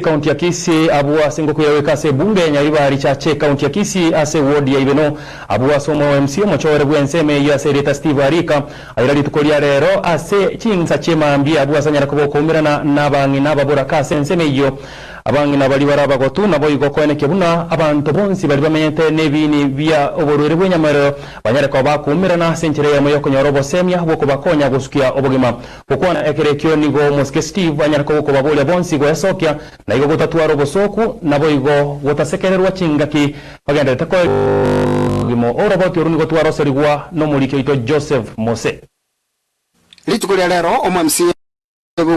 Kaunti ya Kisii abua singo kuyaweka se bunge ya Nyaribari chache kaunti ya Kisii ase ward ya Ibeno abua somo MCO mochore bwenseme ya sereta Steve Arika ayirali tukolia rero ase chinsa chema ambia abua sanyara kuboko umirana nabangi nababura kase nseme iyo abangi nabali baraba gotu nabo igoko ene kebuna abantu bonsi bali bamenyete nebini bya oborore bw'enyamaro banyare ko bakumirana senchire ya moyo konyorobo semya boko bakonya gusukia obogima kokwana ekerekyo nigo moske Steve banyare ko boko babole bonsi go esokya na igo gutatua robosoku nabo igo gotasekererwa chingaki bagenda tako gimo oroboti oruni gotua roserigwa no mulike ito Joseph Mose litukolia lero omamsi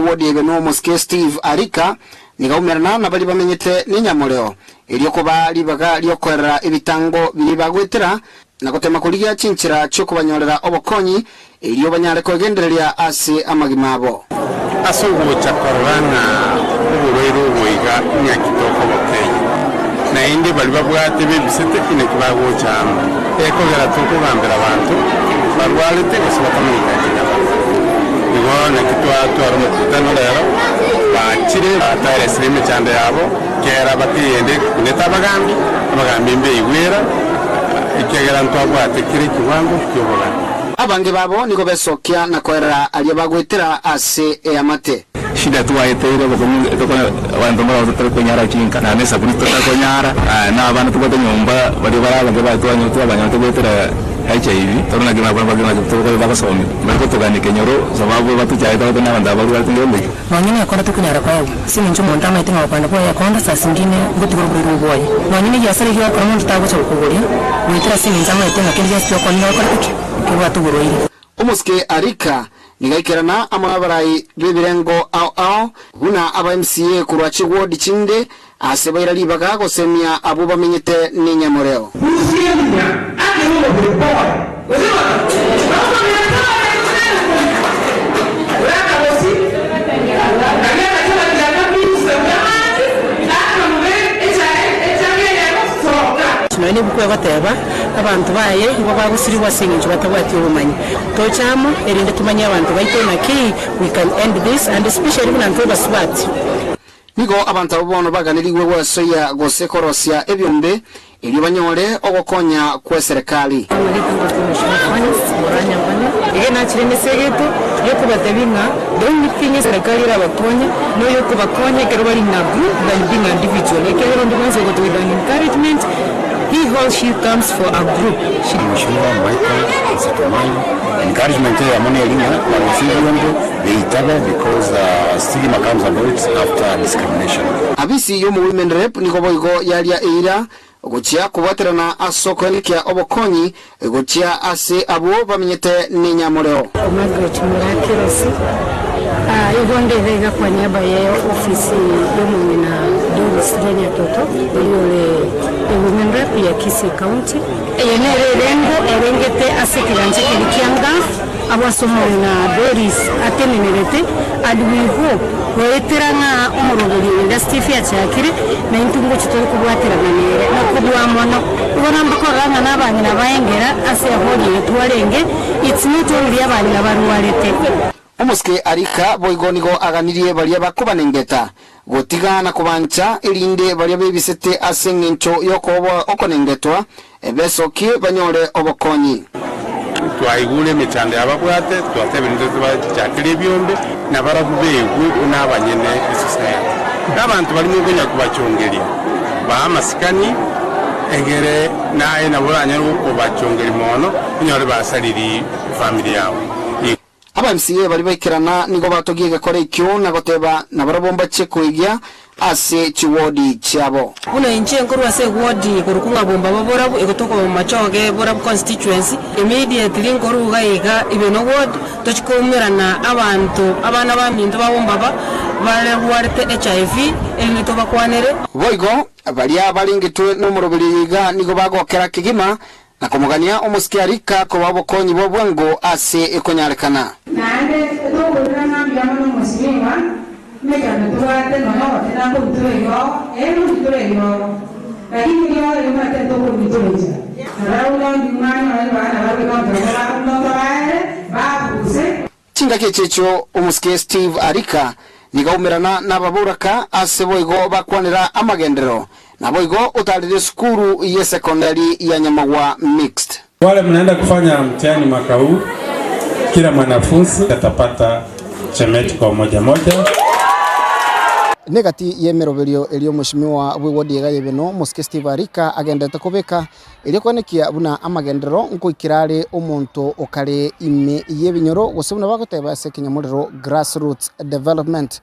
wodi Ibeno moske Steve Arika nigaumerana na bali bamenyete ninyamoreo ilio kuba libaga liokorera ibitango biliba gwetera na gotema kuligia chinchira cyo kubanyorera obokonyi ilio banyare ko gendereria ase amagimabo asugo chakorana uburoiro boiga nyakitoko bokeye na indi bali babwate bibisete kine kibago cyamba eko gara tuko bambera abantu barwalete kusobatamika igona kitwa twaro mutano rero bakire batare sirime cyande yabo kera batiyende netabagambi abagambi mbe igwera ikegera ntwabwate kire kiwango kyoboga abange babo niko besokya na korera aliye bagwetera ase amate shida tu ayetere bakona abantu baro konyara chinka na nesa bunito konyara na abantu tuko nyumba bali baraba ke batwa nyoto abanyato gwetera HIV torona gina baba gina tuko bakasomi mariko tugani kenyoro sababu batu chaita bana banda baru ati ngombe nanyine akora tukunyara kwao sinincho monta maite ngapanda kwa yakonda saa singine gutukuru boy nanyine yasari hiyo kwa muntu tabo chakugoria witira sininza maite ngakiri yasyo kwa ngakora tuki kwa tuguroire omoske Arika nigaikerana amabarai bibirengo au huna aba MCA kurwachi ward chinde asebaira libaga gosemia abo bamenyete ninyamoreo nani bukwe bateba abantu baye ngo bagusiriwa singinje batabwati ubumanyi tochamo erinde tumanya abantu baite na ki we can end this and especially when antoba swat nigo abantu abono baganiriwe weso ya gosekorosia ebyombe ili banyore ogokonya kwa serikali ena chirene segeto yoko batebinga don't think serikali ra bakonya no yoko bakonya kero bali na group than being individual ekero ndo mwanzo go to encouragement. He or she comes for a group. Mheshimiwa Michael Setomani encouragement ya money elina na msibiwendo beitaba because stigma comes about after discrimination. Abisi yo mu women rep niko boigo yalia eira gochia kubaterana asoko elikia obokonyi gochia ase abo bamenyete ninyamoreo Margaret Murakirosi igonde vega kwa niaba ya ofisi yo mumina Doris Dania Toto yule women rep ya Kisii County yenere rengo erengete ase kiranje kilikianga abasomo na Doris atenenerete adwiho weteranga umurobiri ya Steve yachakire na intungo chitoro kubwaterana nere no kudwa mono ubona mbakoranga nabanye nabayengera ase hodi yetwarenge it's not only abanye nabarwarete omoske Arika boigonigo aganirie balia bakubanengeta gotigana kubancha elinde balia bebisete asengencho yokobo okonengetwa ebesoki banyore obokonyi twaigule mechande ababwate twatebinde twachakire byombe nabarabubeegu nabanyene society nabantu bali mu kunya kubachongeria ba masikani egere naye naburanya ruko bachongeri mono nyore basaliri family yawo aba MCA bali baikirana nigo batogiye gakore ikyo na goteba na barabomba chekuigia ase chiwodi chabo una inche nkuru ase wodi kurukunga bomba babora egotoko machoge bora constituency immediately nkuru gaiga Ibeno ward tochikomerana abantu abana baminto babomba bale warete HIV elito bakwanere boigo balia balingitwe no murobiriga nigo bagokera kigima na kumugania omoske Arika ko babokonyi bobwengo ase ekonyarekana nande tugurana byamano musima mekana tuwate no tena ko tureyo lakini yo yo mate to ko bitoja raula ndimana wale bana wale kwa no bae ba buse chinga kechecho omoske Steve Arika nigaumirana na baburaka ase boigo bakwanira amagendero na boigo utarire skuru ya sekondari ya Nyamagwa mixed. Wale mnaenda kufanya mtihani mwaka huu, kila mwanafunzi atapata chemeti kwa moja. Negati yemeroberio elio mushimiwa wodi ya Ibeno Muske Steve Arika agendete kubeka elio kwanekia buna amagendero nkuikirare omonto okare ime yebinyoro gusubuna bagoteba se kinyamuriro grassroots development.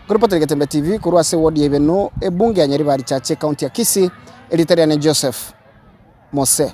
Kuripota Gatembe TV kurwase wodi ya Ibeno ebunge ya Nyaribari chache county ya Kisii Elitariane Joseph Mose.